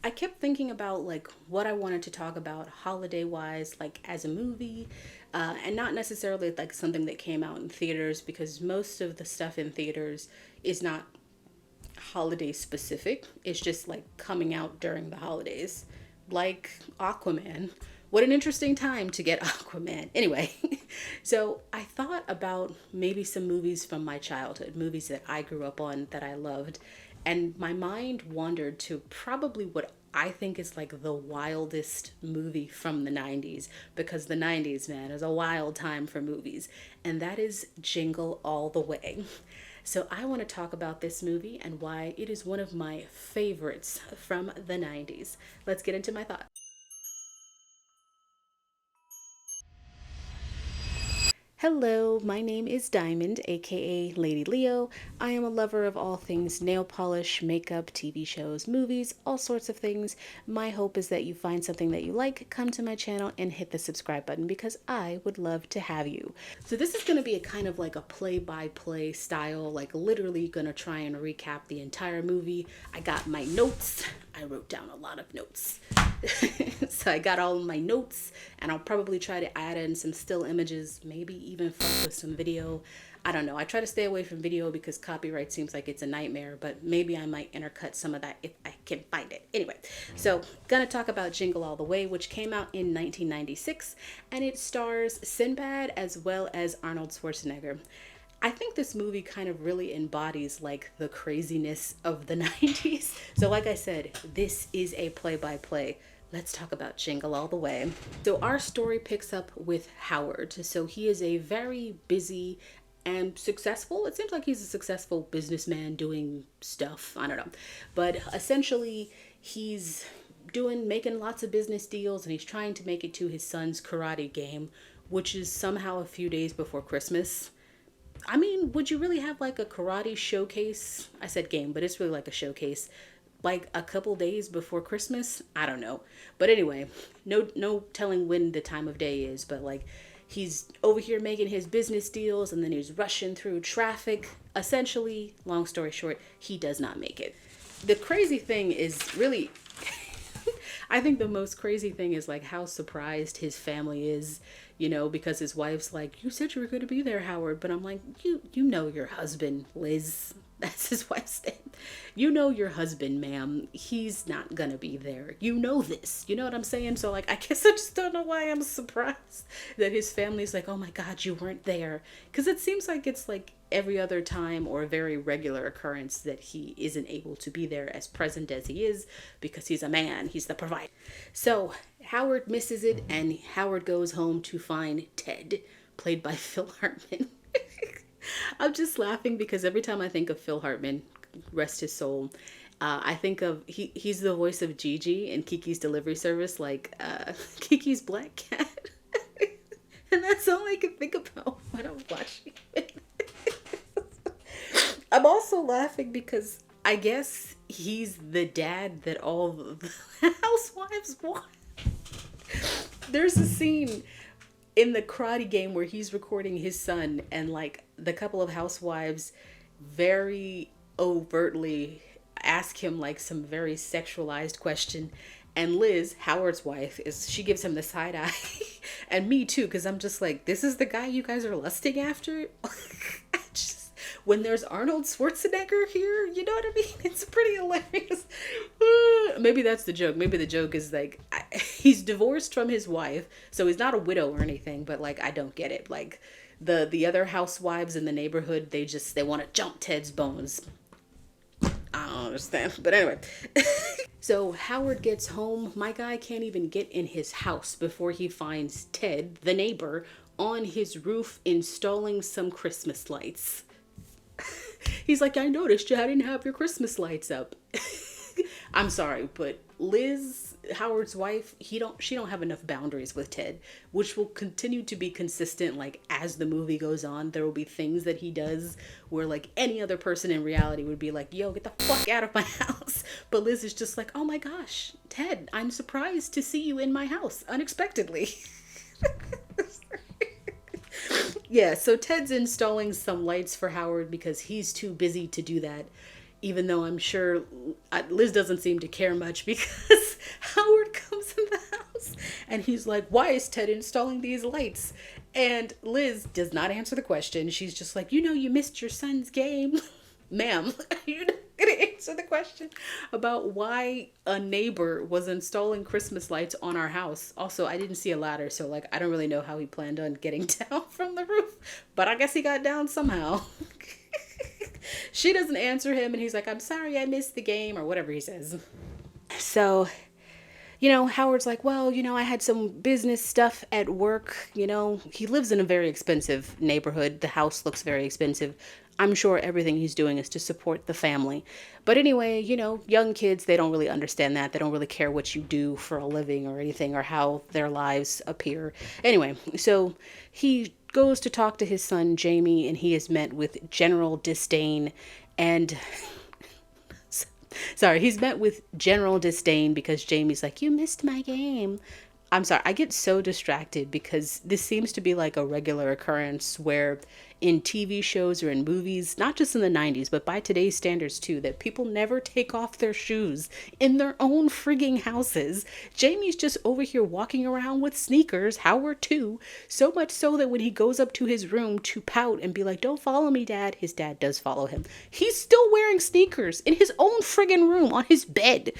I kept thinking about like what I wanted to talk about holiday wise, like as a movie, and not necessarily like something that came out in theaters because most of the stuff in theaters is not holiday specific. It's just like coming out during the holidays, like Aquaman. What an interesting time to get Aquaman. Anyway, so I thought about maybe some movies from my childhood, movies that I grew up on that I loved, and my mind wandered to probably what I think is like the wildest movie from the 90s, because the 90s, man, is a wild time for movies, and that is Jingle All the Way. So I want to talk about this movie and why it is one of my favorites from the 90s. Let's get into my thoughts. Hello, my name is Diamond, aka Lady Leo. I am a lover of all things nail polish, makeup, TV shows, movies, all sorts of things. My hope is that you find something that you like, come to my channel, and hit the subscribe button because I would love to have you. So this is going to be a kind of like a play-by-play style, like literally going to try and recap the entire movie. I got my notes. I wrote down a lot of notes. So I got all of my notes, and I'll probably try to add in some still images, maybe even fuck with some video. I don't know. I try to stay away from video because copyright seems like it's a nightmare, but maybe I might intercut some of that if I can find it. Anyway, so gonna talk about Jingle All the Way, which came out in 1996, and it stars Sinbad as well as Arnold Schwarzenegger. I think this movie kind of really embodies like the craziness of the 90s. So like I said, this is a play-by-play. Let's talk about Jingle All the Way. So our story picks up with Howard. So he is a very busy and successful. It seems like he's a successful businessman doing stuff. I don't know. But essentially he's making lots of business deals, and he's trying to make it to his son's karate game, which is somehow a few days before Christmas. I mean, would you really have like a karate showcase? I said game, but it's really like a showcase, like a couple days before Christmas? I don't know. But anyway, no telling when the time of day is, but like he's over here making his business deals, and then he's rushing through traffic. Essentially, long story short, he does not make it. The crazy thing is really I think the most crazy thing is like how surprised his family is, because his wife's like, "You said you were going to be there, Howard." But I'm like, you know your husband, Liz. That's his wife's name. You know your husband, ma'am. He's not going to be there. You know this. You know what I'm saying? So like, I guess I just don't know why I'm surprised that his family's like, "Oh my God, you weren't there." Because it seems like it's like every other time or a very regular occurrence that he isn't able to be there as present as he is, because he's a man, he's the provider. So Howard misses it, and Howard goes home to find Ted, played by Phil Hartman. I'm just laughing because every time I think of Phil Hartman, rest his soul, I think of he's the voice of Gigi in Kiki's Delivery Service, like Kiki's Black Cat. And that's all I can think about when I'm watching it. I'm also laughing because I guess he's the dad that all the housewives want. There's a scene in the karate game where he's recording his son, and like the couple of housewives very overtly ask him like some very sexualized question, and Liz, Howard's wife, she gives him the side eye. And me too, because I'm just like, this is the guy you guys are lusting after. When there's Arnold Schwarzenegger here, you know what I mean? It's pretty hilarious. Maybe that's the joke. Maybe the joke is like, he's divorced from his wife, so he's not a widow or anything, but like, I don't get it. Like the other housewives in the neighborhood, they want to jump Ted's bones. I don't understand. But anyway. So Howard gets home. My guy can't even get in his house before he finds Ted, the neighbor, on his roof installing some Christmas lights. He's like, "I noticed you didn't have your Christmas lights up." I'm sorry, but Liz, Howard's wife, she don't have enough boundaries with Ted, which will continue to be consistent. Like as the movie goes on, there will be things that he does where like any other person in reality would be like, "Yo, get the fuck out of my house." But Liz is just like, "Oh my gosh, Ted, I'm surprised to see you in my house unexpectedly." Yeah, so Ted's installing some lights for Howard because he's too busy to do that. Even though I'm sure Liz doesn't seem to care much because Howard comes in the house and he's like, why is Ted installing these lights? And Liz does not answer the question. She's just like, you missed your son's game. Ma'am, you're not going to answer the question about why a neighbor was installing Christmas lights on our house. Also, I didn't see a ladder, so like I don't really know how he planned on getting down from the roof, but I guess he got down somehow. She doesn't answer him, and he's like, I'm sorry I missed the game, or whatever he says. So, Howard's like, well, I had some business stuff at work. He lives in a very expensive neighborhood. The house looks very expensive. I'm sure everything he's doing is to support the family. But anyway, young kids, they don't really understand that. They don't really care what you do for a living or anything or how their lives appear. Anyway, so he goes to talk to his son, Jamie, and he is met with general disdain and sorry, he's met with general disdain because Jamie's like, you missed my game. I'm sorry, I get so distracted because this seems to be like a regular occurrence where in TV shows or in movies, not just in the 90s, but by today's standards too, that people never take off their shoes in their own frigging houses. Jamie's just over here walking around with sneakers, Howard too, so much so that when he goes up to his room to pout and be like, don't follow me, Dad, his dad does follow him. He's still wearing sneakers in his own friggin' room on his bed.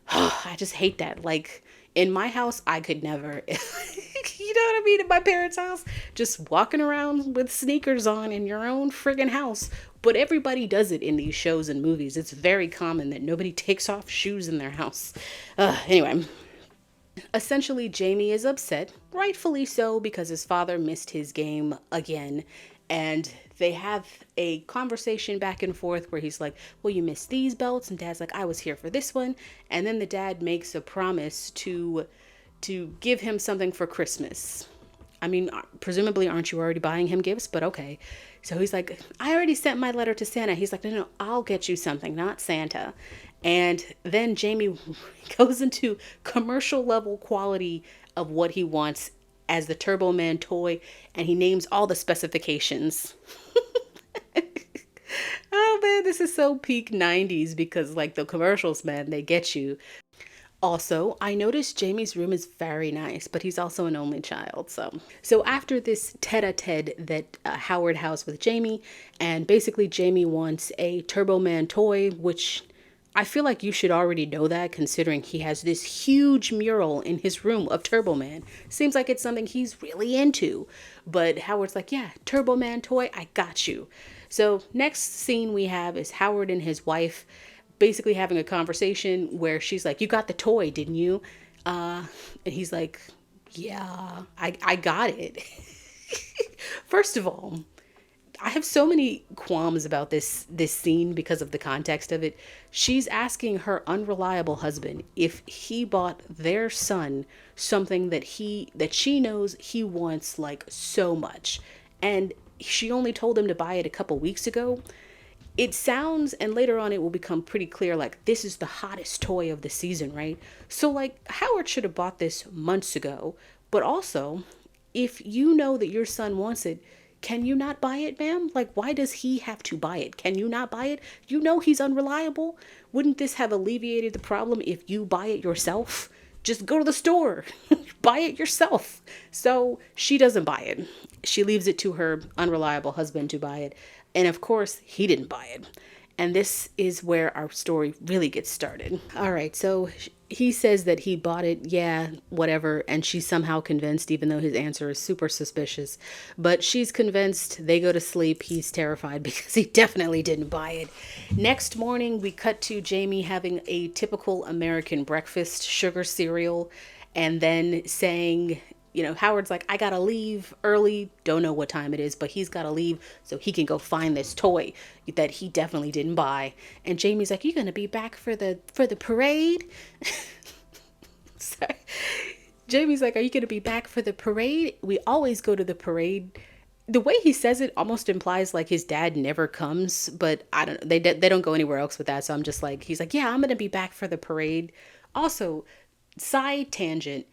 I just hate that. Like, in my house, I could never. You know what I mean? In my parents' house, just walking around with sneakers on in your own friggin' house. But everybody does it in these shows and movies. It's very common that nobody takes off shoes in their house. Anyway, essentially, Jamie is upset, rightfully so, because his father missed his game again. And they have a conversation back and forth where he's like, well, you missed these belts. And Dad's like, I was here for this one. And then the dad makes a promise to give him something for Christmas. I mean, presumably, aren't you already buying him gifts? But okay. So he's like, I already sent my letter to Santa. He's like, no, I'll get you something, not Santa. And then Jamie goes into commercial level quality of what he wants as the Turbo Man toy, and he names all the specifications. Oh man, this is so peak 90s because like the commercials, man, they get you. Also, I noticed Jamie's room is very nice, but he's also an only child. So after this tete-a-tete that Howard has with Jamie, and basically Jamie wants a Turbo Man toy, which I feel like you should already know that considering he has this huge mural in his room of Turbo Man. Seems like it's something he's really into. But Howard's like, yeah, Turbo Man toy, I got you. So next scene we have is Howard and his wife basically having a conversation where she's like, you got the toy, didn't you? And he's like, yeah, I got it. First of all, I have so many qualms about this scene because of the context of it. She's asking her unreliable husband if he bought their son something that she knows he wants like so much, and she only told him to buy it a couple weeks ago. It sounds, and later on it will become pretty clear, like this is the hottest toy of the season, right? So like Howard should have bought this months ago, but also if you know that your son wants it, can you not buy it, ma'am? Like, why does he have to buy it? Can you not buy it? You know he's unreliable. Wouldn't this have alleviated the problem if you buy it yourself? Just go to the store, buy it yourself. So she doesn't buy it. She leaves it to her unreliable husband to buy it. And of course, he didn't buy it. And this is where our story really gets started. All right, so he says that he bought it, yeah, whatever, and she's somehow convinced, even though his answer is super suspicious. But she's convinced, they go to sleep, he's terrified because he definitely didn't buy it. Next morning, we cut to Jamie having a typical American breakfast, sugar cereal, and then saying, Howard's like, I gotta leave early. Don't know what time it is, but he's gotta leave so he can go find this toy that he definitely didn't buy. And Jamie's like, you gonna be back for the parade? Sorry. Jamie's like, are you gonna be back for the parade? We always go to the parade. The way he says it almost implies like his dad never comes, but I don't know. They don't go anywhere else with that. So I'm just like, he's like, yeah, I'm gonna be back for the parade. Also, side tangent.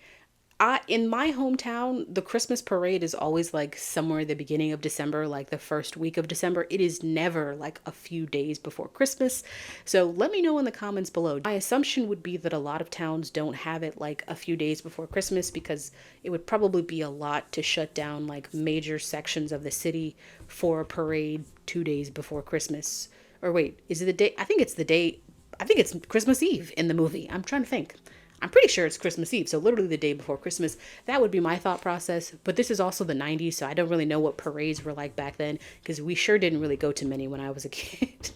In my hometown, the Christmas parade is always like somewhere at the beginning of December, like the first week of December. It is never like a few days before Christmas. So let me know in the comments below. My assumption would be that a lot of towns don't have it like a few days before Christmas because it would probably be a lot to shut down like major sections of the city for a parade 2 days before Christmas. Or wait, is it the day? I think it's the day. I think it's Christmas Eve in the movie. I'm trying to think. I'm pretty sure it's Christmas Eve, so literally the day before Christmas. That would be my thought process. But this is also the 90s, so I don't really know what parades were like back then because we sure didn't really go to many when I was a kid.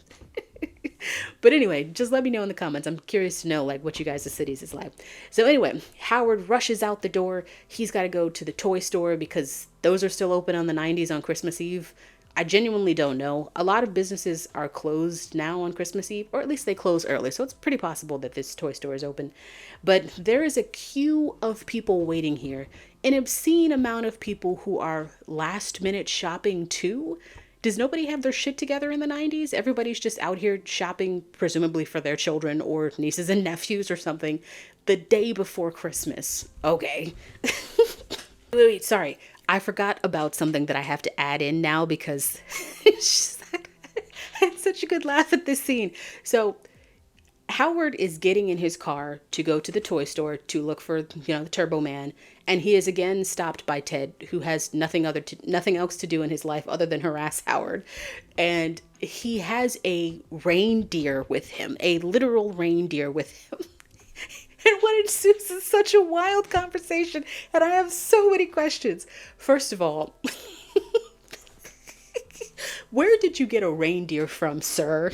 But anyway, just let me know in the comments. I'm curious to know like what you guys' cities is like. So anyway, Howard rushes out the door. He's got to go to the toy store because those are still open on the 90s on Christmas Eve. I genuinely don't know. A lot of businesses are closed now on Christmas Eve, or at least they close early, so it's pretty possible that this toy store is open. But there is a queue of people waiting here, an obscene amount of people who are last minute shopping too. Does nobody have their shit together in the 90s? Everybody's just out here shopping, presumably for their children or nieces and nephews or something, the day before Christmas. Okay. Wait, sorry. I forgot about something that I have to add in now because I had such a good laugh at this scene. So Howard is getting in his car to go to the toy store to look for, the Turbo Man, and he is again stopped by Ted, who has nothing else to do in his life other than harass Howard. And he has a reindeer with him, a literal reindeer with him. And what ensues is such a wild conversation, and I have so many questions. First of all, where did you get a reindeer from, sir?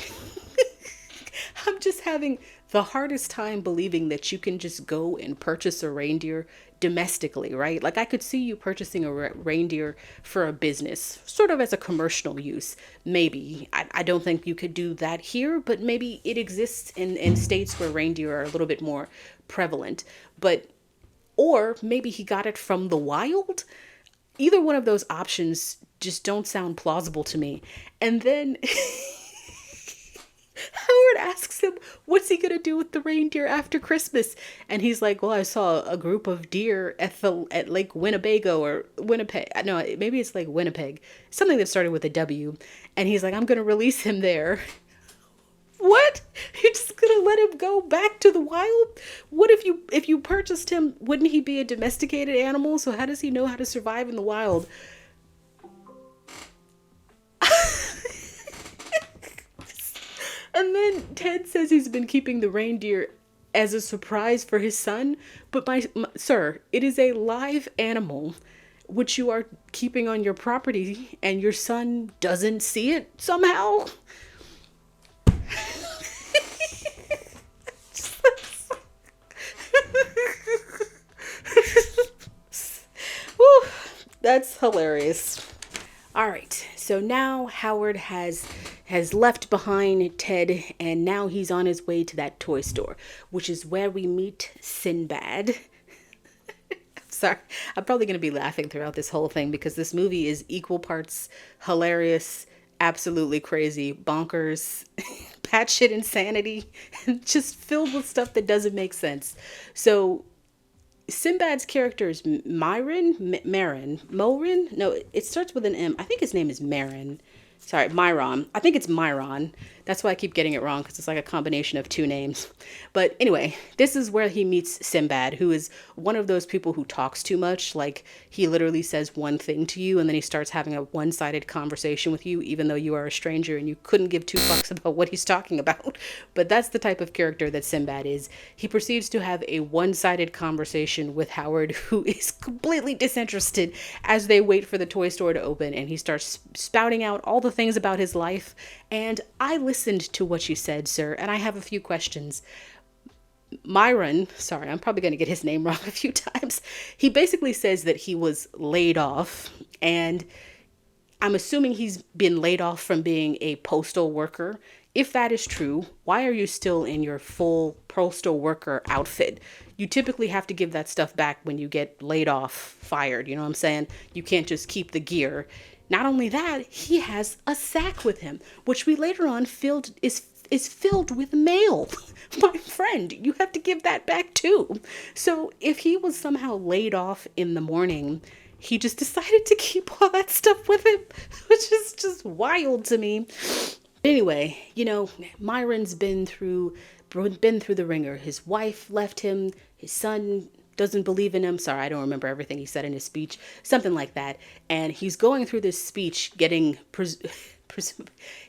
I'm just having the hardest time believing that you can just go and purchase a reindeer domestically, right? Like I could see you purchasing a reindeer for a business, sort of as a commercial use. Maybe. I don't think you could do that here, but maybe it exists in states where reindeer are a little bit more prevalent. Or maybe he got it from the wild. Either one of those options just don't sound plausible to me. And then Howard asks him, what's he gonna do with the reindeer after Christmas? And he's like, well, I saw a group of deer at Lake Winnebago or Winnipeg. No, maybe it's like Winnipeg. Something that started with a W. And he's like, I'm gonna release him there. What? You're just gonna let him go back to the wild? What if you purchased him, wouldn't he be a domesticated animal? So how does he know how to survive in the wild? And then Ted says he's been keeping the reindeer as a surprise for his son. But sir, it is a live animal which you are keeping on your property and your son doesn't see it somehow. Whew, that's hilarious. All right, so now Howard has left behind Ted, and now he's on his way to that toy store, which is where we meet Sinbad. Sorry, I'm probably going to be laughing throughout this whole thing because this movie is equal parts hilarious, absolutely crazy, bonkers, batshit insanity, and just filled with stuff that doesn't make sense. So Sinbad's character is Marin. No, it starts with an M. I think his name is Marin. Sorry, Myron. I think it's Myron. That's why I keep getting it wrong, because it's like a combination of two names. But anyway, this is where he meets Sinbad, who is one of those people who talks too much. Like, he literally says one thing to you, and then he starts having a one-sided conversation with you, even though you are a stranger and you couldn't give two fucks about what he's talking about. But that's the type of character that Sinbad is. He proceeds to have a one-sided conversation with Howard, who is completely disinterested as they wait for the toy store to open, and he starts spouting out all the things about his life. And I listened to what you said, sir, and I have a few questions. Myron, sorry, I'm probably going to get his name wrong a few times. He basically says that he was laid off, and I'm assuming he's been laid off from being a postal worker. If that is true, why are you still in your full postal worker outfit? You typically have to give that stuff back when you get laid off, fired, you know what I'm saying? You can't just keep the gear. Not only that, he has a sack with him, which we later on is is filled with mail. My friend, you have to give that back too. So if he was somehow laid off in the morning, he just decided to keep all that stuff with him, which is just wild to me. Anyway, Myron's been through the ringer. His wife left him. His son doesn't believe in him. Sorry, I don't remember everything he said in his speech. Something like that. And he's going through this speech getting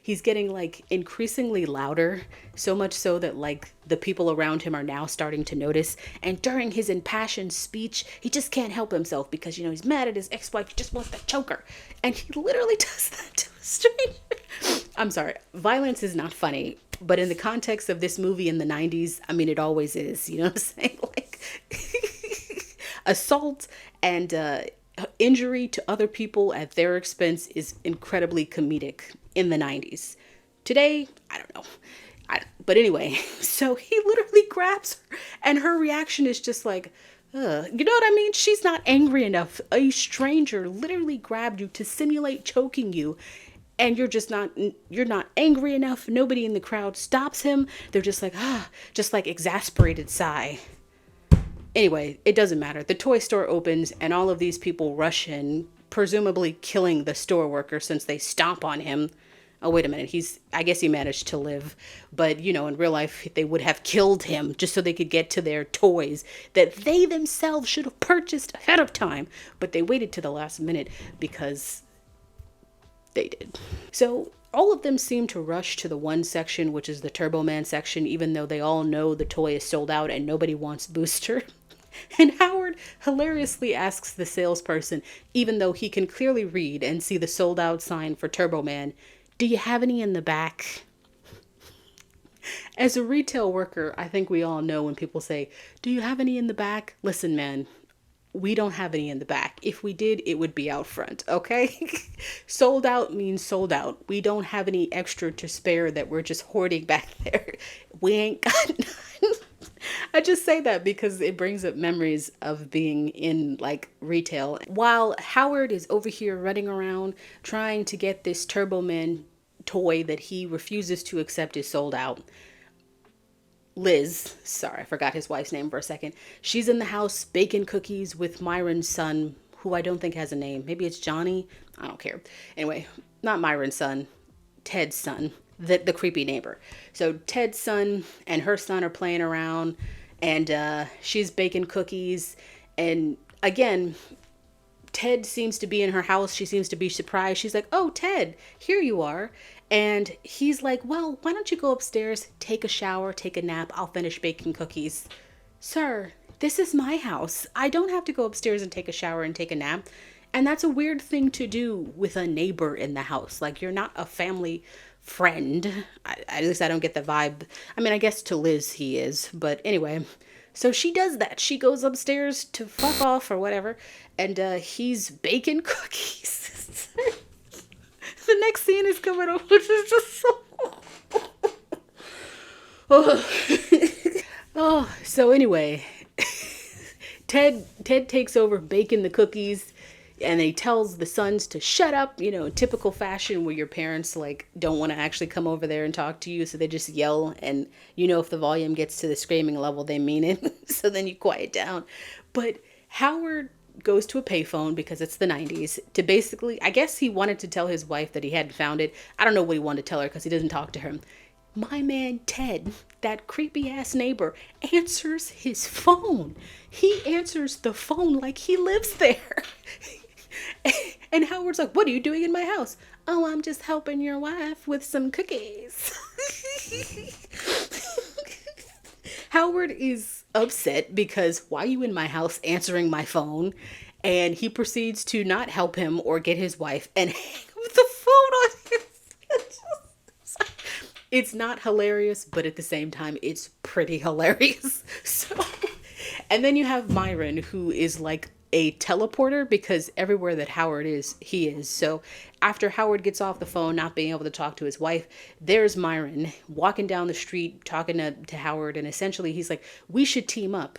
he's getting like increasingly louder, so much so that like the people around him are now starting to notice. And during his impassioned speech, he just can't help himself because he's mad at his ex-wife. He just wants to choke her, and he literally does that to a stranger. I'm sorry, violence is not funny, but in the context of this movie in the 90s, I mean, it always is. You know what I'm saying? Like assault and injury to other people at their expense is incredibly comedic in the 90s. Today, I don't know. But anyway, so he literally grabs her, and her reaction is just like, you know what I mean? She's not angry enough. A stranger literally grabbed you to simulate choking you, and you're not angry enough. Nobody in the crowd stops him. They're just like, just like exasperated sigh. Anyway, it doesn't matter. The toy store opens and all of these people rush in, presumably killing the store worker since they stomp on him. Oh, wait a minute. I guess he managed to live. But, in real life, they would have killed him just so they could get to their toys that they themselves should have purchased ahead of time. But they waited to the last minute because they did. So all of them seem to rush to the one section, which is the Turbo Man section, even though they all know the toy is sold out and nobody wants Booster. And Howard hilariously asks the salesperson, even though he can clearly read and see the sold out sign for Turbo Man, "Do you have any in the back?" As a retail worker, I think we all know when people say, "Do you have any in the back?" Listen, man, we don't have any in the back. If we did, it would be out front, okay? Sold out means sold out. We don't have any extra to spare that we're just hoarding back there. We ain't got none. I just say that because it brings up memories of being in like retail. While Howard is over here running around trying to get this Turbo Man toy that he refuses to accept is sold out, Liz, sorry, I forgot his wife's name for a second. She's in the house baking cookies with Myron's son, who I don't think has a name. Maybe it's Johnny. I don't care. Anyway, not Myron's son, Ted's son, the creepy neighbor. So Ted's son and her son are playing around, and she's baking cookies. And again, Ted seems to be in her house. She seems to be surprised. She's like, "Oh, Ted, here you are." And he's like, "Well, why don't you go upstairs, take a shower, take a nap. I'll finish baking cookies." Sir, this is my house. I don't have to go upstairs and take a shower and take a nap. And that's a weird thing to do with a neighbor in the house. Like, you're not a family friend. At least I don't get the vibe. I mean, I guess to Liz he is. But anyway, so she does that. She goes upstairs to fuck off or whatever. And he's baking cookies. The next scene is coming up, which is just so... So anyway, Ted takes over baking the cookies, and he tells the sons to shut up, typical fashion where your parents like don't want to actually come over there and talk to you, so they just yell, and if the volume gets to the screaming level, they mean it. So then you quiet down. But Howard goes to a payphone because it's the 90s to basically, I guess he wanted to tell his wife that he hadn't found it. I don't know what he wanted to tell her because he doesn't talk to her. My man Ted, that creepy ass neighbor, answers his phone. He answers the phone like he lives there. And Howard's like, "What are you doing in my house?" "Oh, I'm just helping your wife with some cookies." Howard is upset because why are you in my house answering my phone? And he proceeds to not help him or get his wife and hang up the phone on him. It's not hilarious, but at the same time, it's pretty hilarious. So, and then you have Myron, who is like a teleporter because everywhere that Howard is, he is. So after Howard gets off the phone, not being able to talk to his wife, there's Myron walking down the street, talking to Howard. And essentially he's like, "We should team up."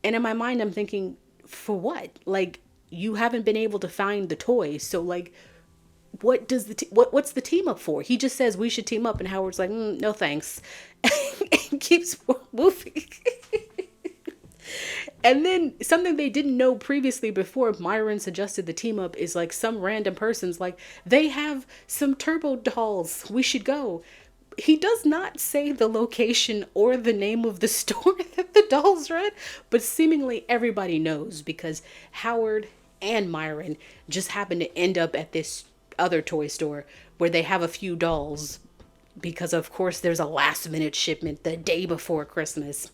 And in my mind, I'm thinking, for what? Like, you haven't been able to find the toy. So like, what's the team up for? He just says we should team up, and Howard's like, no thanks, and keeps moving. And then something they didn't know previously before Myron suggested the team up is like some random person's like, they have some turbo dolls. We should go. He does not say the location or the name of the store that the dolls are at, but seemingly everybody knows because Howard and Myron just happen to end up at this other toy store where they have a few dolls because of course there's a last minute shipment the day before Christmas.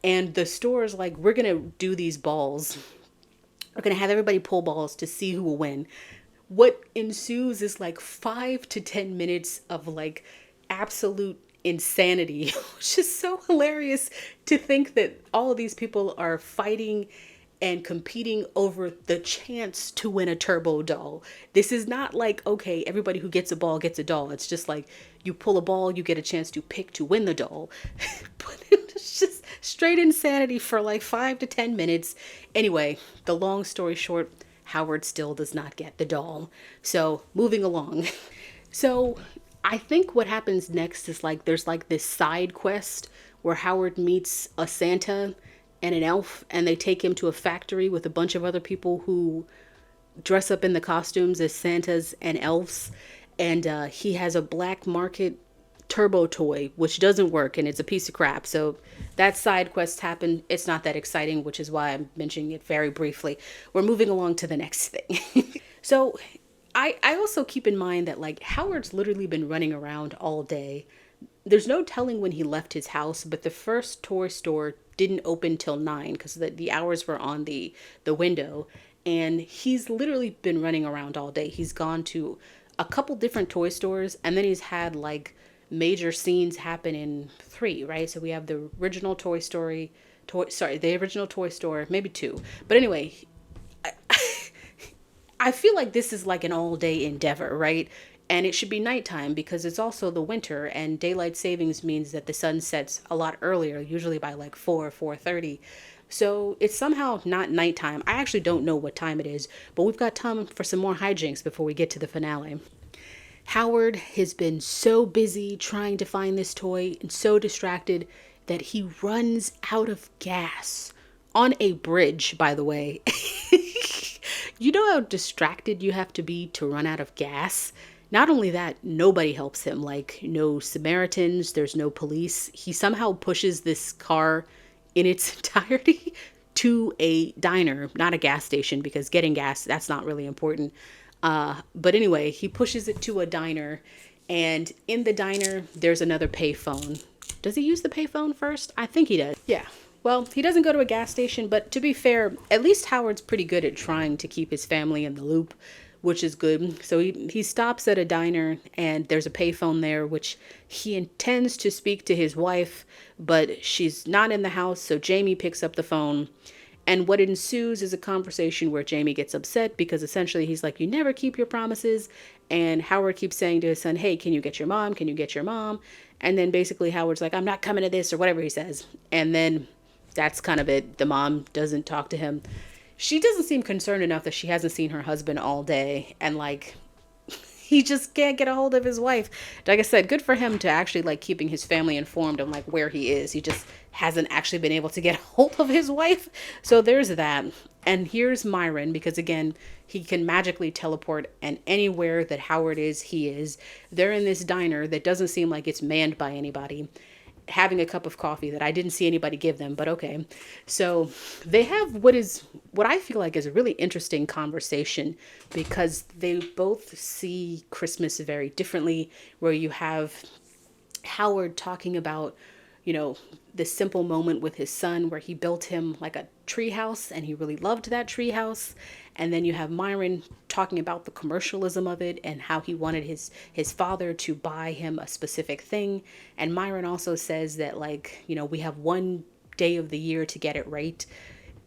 And the store is like, we're going to do these balls. We're going to have everybody pull balls to see who will win. What ensues is like 5 to 10 minutes of like absolute insanity, which is so hilarious to think that all of these people are fighting and competing over the chance to win a turbo doll. This is not like, okay, everybody who gets a ball gets a doll. It's just like you pull a ball, you get a chance to pick to win the doll. But it's just straight insanity for like 5 to 10 minutes. Anyway, the long story short, Howard still does not get the doll. So moving along. So I think what happens next is like there's like this side quest where Howard meets a Santa and an elf, and they take him to a factory with a bunch of other people who dress up in the costumes as Santas and elves. And he has a black market turbo toy, which doesn't work, and it's a piece of crap. So that side quest happened. It's not that exciting, which is why I'm mentioning it very briefly. We're moving along to the next thing. So I also keep in mind that like Howard's literally been running around all day. There's no telling when he left his house, but the first toy store didn't open till 9 because the hours were on the window. And he's literally been running around all day. He's gone to a couple different toy stores, and then he's had like major scenes happen in 3, right? So we have the original the original Toy Store, maybe 2. But anyway, I feel like this is like an all day endeavor, right? And it should be nighttime because it's also the winter, and daylight savings means that the sun sets a lot earlier, usually by like 4:30. So it's somehow not nighttime. I actually don't know what time it is, but we've got time for some more hijinks before we get to the finale. Howard has been so busy trying to find this toy and so distracted that he runs out of gas on a bridge, by the way. You know how distracted you have to be to run out of gas? Not only that, nobody helps him. Like, no Samaritans, there's no police. He somehow pushes this car in its entirety to a diner, not a gas station, because getting gas, that's not really important. But anyway, he pushes it to a diner, and in the diner, there's another payphone. Does he use the payphone first? I think he does. Yeah. Well, he doesn't go to a gas station, but to be fair, at least Howard's pretty good at trying to keep his family in the loop, which is good. So he stops at a diner, and there's a payphone there, which he intends to speak to his wife, but she's not in the house, so Jamie picks up the phone. And what ensues is a conversation where Jamie gets upset because essentially he's like, you never keep your promises. And Howard keeps saying to his son, hey, can you get your mom? Can you get your mom? And then basically Howard's like, I'm not coming to this, or whatever he says. And then that's kind of it. The mom doesn't talk to him. She doesn't seem concerned enough that she hasn't seen her husband all day. And like, he just can't get a hold of his wife. Like I said, good for him to actually like keeping his family informed on like where he is. He just hasn't actually been able to get a hold of his wife. So there's that. And here's Myron, because again, he can magically teleport, and anywhere that Howard is, he is. They're in this diner that doesn't seem like it's manned by anybody, having a cup of coffee that I didn't see anybody give them, but okay. So they have what I feel like is a really interesting conversation, because they both see Christmas very differently, where you have Howard talking about, this simple moment with his son where he built him like a tree house and he really loved that tree house. And then you have Myron talking about the commercialism of it and how he wanted his father to buy him a specific thing. And Myron also says that we have one day of the year to get it right.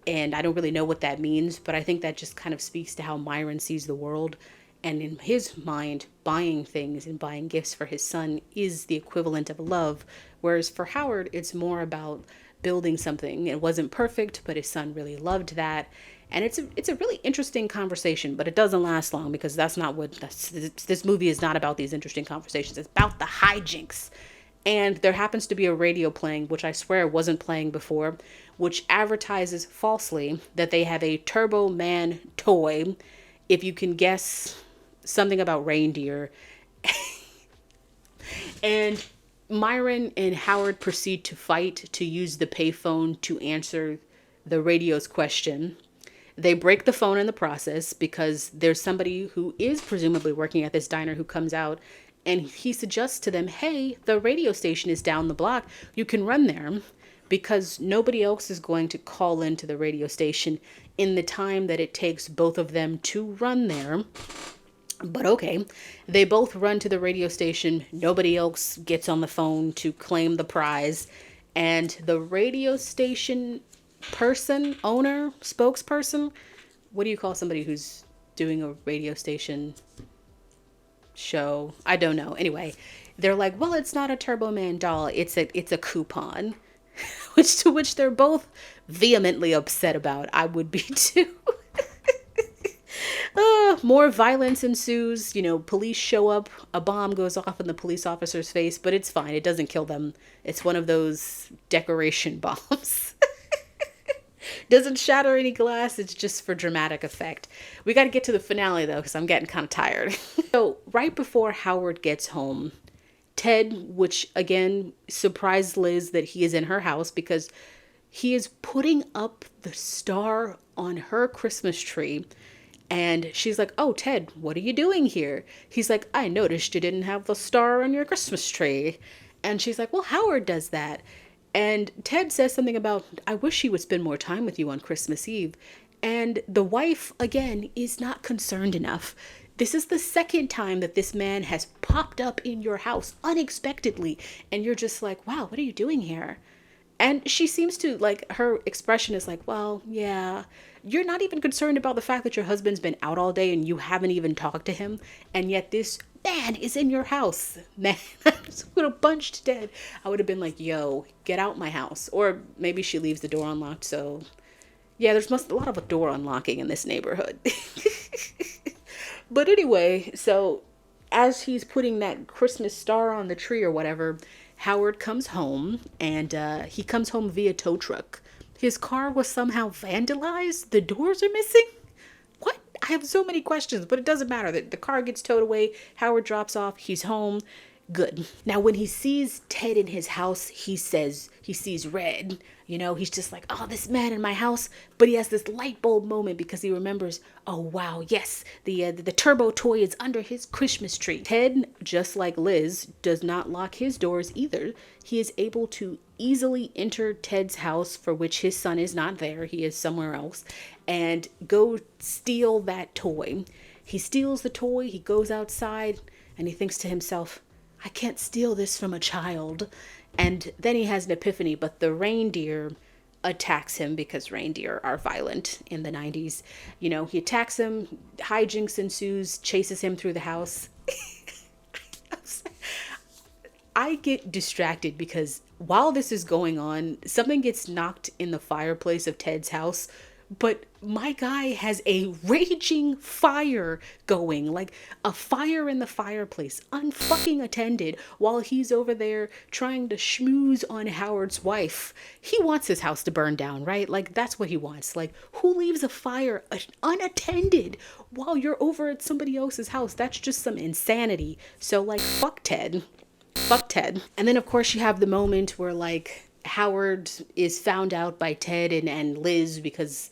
And I don't really know what that means, but I think that just kind of speaks to how Myron sees the world. And in his mind, buying things and buying gifts for his son is the equivalent of love. Whereas for Howard, it's more about building something. It wasn't perfect, but his son really loved that. And it's a really interesting conversation, but it doesn't last long because this movie is not about these interesting conversations. It's about the hijinks. And there happens to be a radio playing, which I swear wasn't playing before, which advertises falsely that they have a Turbo Man toy. If you can guess something about reindeer. And Myron and Howard proceed to fight to use the payphone to answer the radio's question. They break the phone in the process because there's somebody who is presumably working at this diner who comes out, and he suggests to them, hey, the radio station is down the block. You can run there, because nobody else is going to call into the radio station in the time that it takes both of them to run there. But okay, they both run to the radio station. Nobody else gets on the phone to claim the prize. And the radio station owner, spokesperson, what do you call somebody who's doing a radio station show? I don't know. Anyway, they're like, well, it's not a Turbo Man doll. It's a coupon, which they're both vehemently upset about. I would be too. More violence ensues. Police show up. A bomb goes off in the police officer's face, but it's fine. It doesn't kill them. It's one of those decoration bombs. Doesn't shatter any glass. It's just for dramatic effect. We got to get to the finale, though, because I'm getting kind of tired. So right before Howard gets home, Ted, which again surprised Liz that he is in her house because he is putting up the star on her Christmas tree. And she's like, oh, Ted, what are you doing here? He's like, I noticed you didn't have the star on your Christmas tree. And she's like, well, Howard does that. And Ted says something about, I wish he would spend more time with you on Christmas Eve. And the wife, again, is not concerned enough. This is the second time that this man has popped up in your house unexpectedly. And you're just like, wow, what are you doing here? And she seems to, her expression is like, well, yeah, you're not even concerned about the fact that your husband's been out all day and you haven't even talked to him. And yet this man is in your house. Man, I would have punched Ted. I would have been like, yo, get out my house. Or maybe she leaves the door unlocked. So yeah, there's a lot of door unlocking in this neighborhood. But anyway, so as he's putting that Christmas star on the tree or whatever, Howard comes home, and he comes home via tow truck. His car was somehow vandalized. The doors are missing. What? I have so many questions, but it doesn't matter. The car gets towed away. Howard drops off. He's home. Good. Now, when he sees Ted in his house, he says he sees red. He's just like, oh, this man in my house. But he has this light bulb moment because he remembers, oh, wow, yes, the turbo toy is under his Christmas tree. Ted, just like Liz, does not lock his doors either. He is able to easily enter Ted's house, for which his son is not there. He is somewhere else, and go steal that toy. He steals the toy. He goes outside and he thinks to himself, I can't steal this from a child. And then he has an epiphany, but the reindeer attacks him because reindeer are violent in the 90s. He attacks him, hijinks ensues, chases him through the house. I get distracted because while this is going on, something gets knocked in the fireplace of Ted's house, but my guy has a raging fire going, like a fire in the fireplace, unfucking attended, while he's over there trying to schmooze on Howard's wife. He wants his house to burn down, right? That's what he wants. Who leaves a fire unattended while you're over at somebody else's house? That's just some insanity. So, fuck Ted. Fuck Ted. And then, of course, you have the moment where, Howard is found out by Ted and Liz because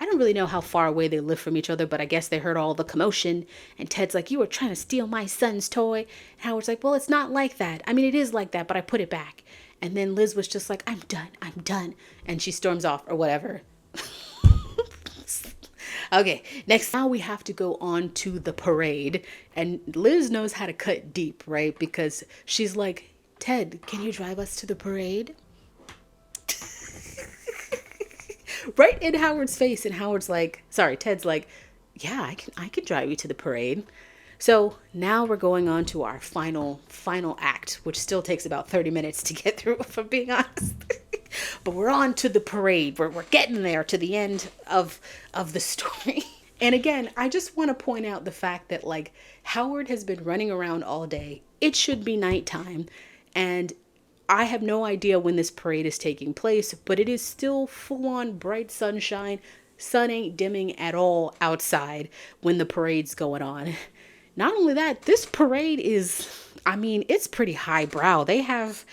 I don't really know how far away they live from each other, but I guess they heard all the commotion. And Ted's like, you were trying to steal my son's toy. And Howard's like, well, it's not like that. I mean, it is like that, but I put it back. And then Liz was just like, I'm done. And she storms off or whatever. Okay, next, now we have to go on to the parade. And Liz knows how to cut deep, right? Because she's like, Ted, can you drive us to the parade? Right in Howard's face. And Ted's like, yeah, I can drive you to the parade. So now we're going on to our final act, which still takes about 30 minutes to get through, if I'm being honest. But we're on to the parade. We're getting there to the end of the story. And again, I just want to point out the fact that like Howard has been running around all day. It should be nighttime. And I have no idea when this parade is taking place, but it is still full on bright sunshine. Sun ain't dimming at all outside when the parade's going on. Not only that, this parade is, I mean, it's pretty highbrow. They have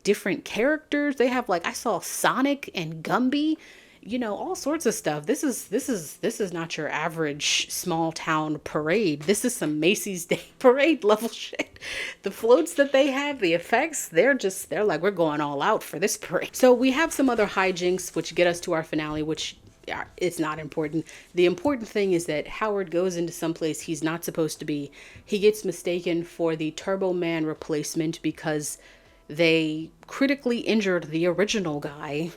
different characters. They have like, I saw Sonic and Gumby, you know, all sorts of stuff. This is not your average small town parade. This is some Macy's Day Parade level shit. The floats that they have, the effects, they're like, we're going all out for this parade. So we have some other hijinks which get us to our finale, which it's not important. The important thing is that Howard goes into some place he's not supposed to be. He gets mistaken for the Turbo Man replacement because they critically injured the original guy.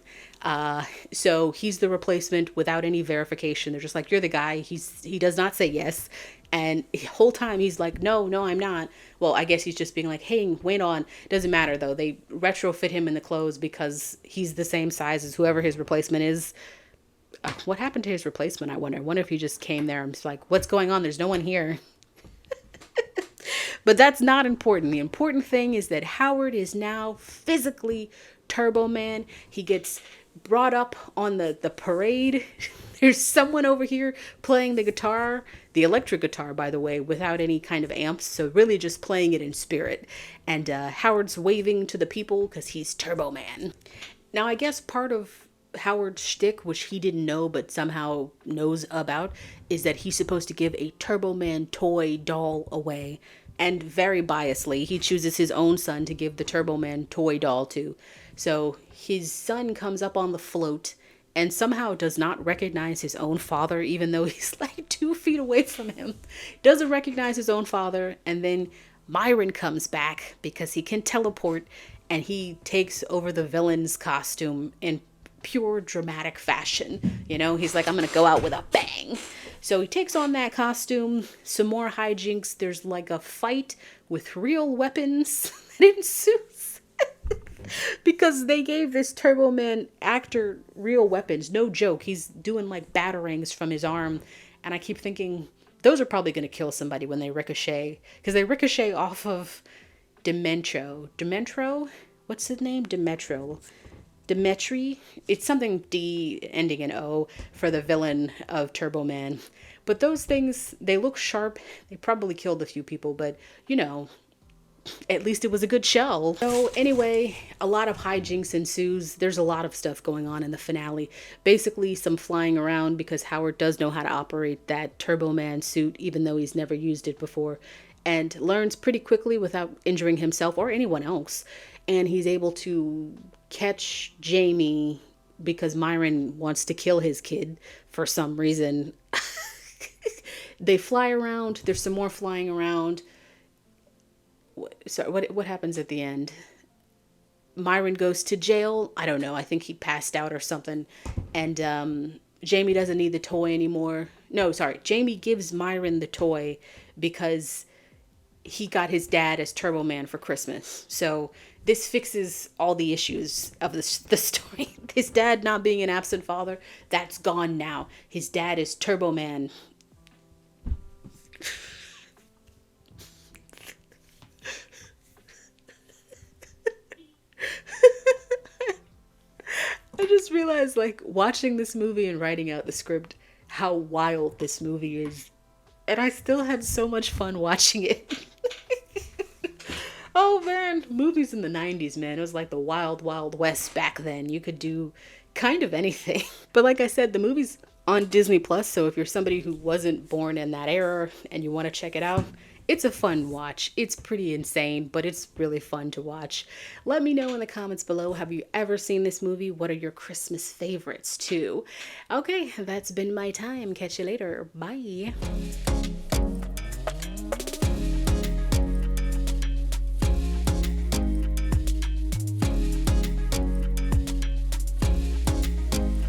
So he's the replacement without any verification. They're just like, you're the guy. He does not say yes. And the whole time he's like, no, I'm not. Well, I guess he's just being like, hey, wait on. Doesn't matter though. They retrofit him in the clothes because he's the same size as whoever his replacement is. What happened to his replacement? I wonder if he just came there and was like, what's going on? There's no one here. But that's not important. The important thing is that Howard is now physically Turbo Man. He gets brought up on the parade. There's someone over here playing the guitar, the electric guitar, by the way, without any kind of amps. So really just playing it in spirit. And Howard's waving to the people because he's Turbo Man. Now, I guess part of Howard's shtick, which he didn't know but somehow knows about, is that he's supposed to give a Turbo Man toy doll away. And very biasly, he chooses his own son to give the Turbo Man toy doll to. So his son comes up on the float and somehow does not recognize his own father, even though he's like 2 feet away from him. Doesn't recognize his own father. And then Myron comes back because he can teleport, and he takes over the villain's costume in pure dramatic fashion. You know, he's like, I'm gonna go out with a bang. So he takes on that costume. Some more hijinks. There's like a fight with real weapons that ensues because they gave this Turbo Man actor real weapons. No joke. He's doing like batarangs from his arm, and I keep thinking those are probably going to kill somebody when they ricochet, because they ricochet off of Demetro. What's his name? Demetri. It's something D ending in O for the villain of Turbo Man. But those things, they look sharp. They probably killed a few people, but you know, at least it was a good show. So anyway, a lot of hijinks ensues. There's a lot of stuff going on in the finale. Basically some flying around because Howard does know how to operate that Turbo Man suit, even though he's never used it before, and learns pretty quickly without injuring himself or anyone else. And he's able to catch Jamie because Myron wants to kill his kid for some reason. They fly around. There's some more flying around. So what happens at the end? Myron goes to jail. I don't know. I think he passed out or something. And Jamie doesn't need the toy anymore. No, sorry. Jamie gives Myron the toy because he got his dad as Turbo Man for Christmas. So this fixes all the issues of the story. His dad not being an absent father, that's gone now. His dad is Turbo Man. I just realized, like, watching this movie and writing out the script, how wild this movie is. And I still had so much fun watching it. Oh man, movies in the 90s, man. It was like the wild, wild west back then. You could do kind of anything. But like I said, the movie's on Disney Plus, so if you're somebody who wasn't born in that era and you want to check it out, it's a fun watch. It's pretty insane, but it's really fun to watch. Let me know in the comments below, have you ever seen this movie? What are your Christmas favorites too? Okay, that's been my time. Catch you later. Bye.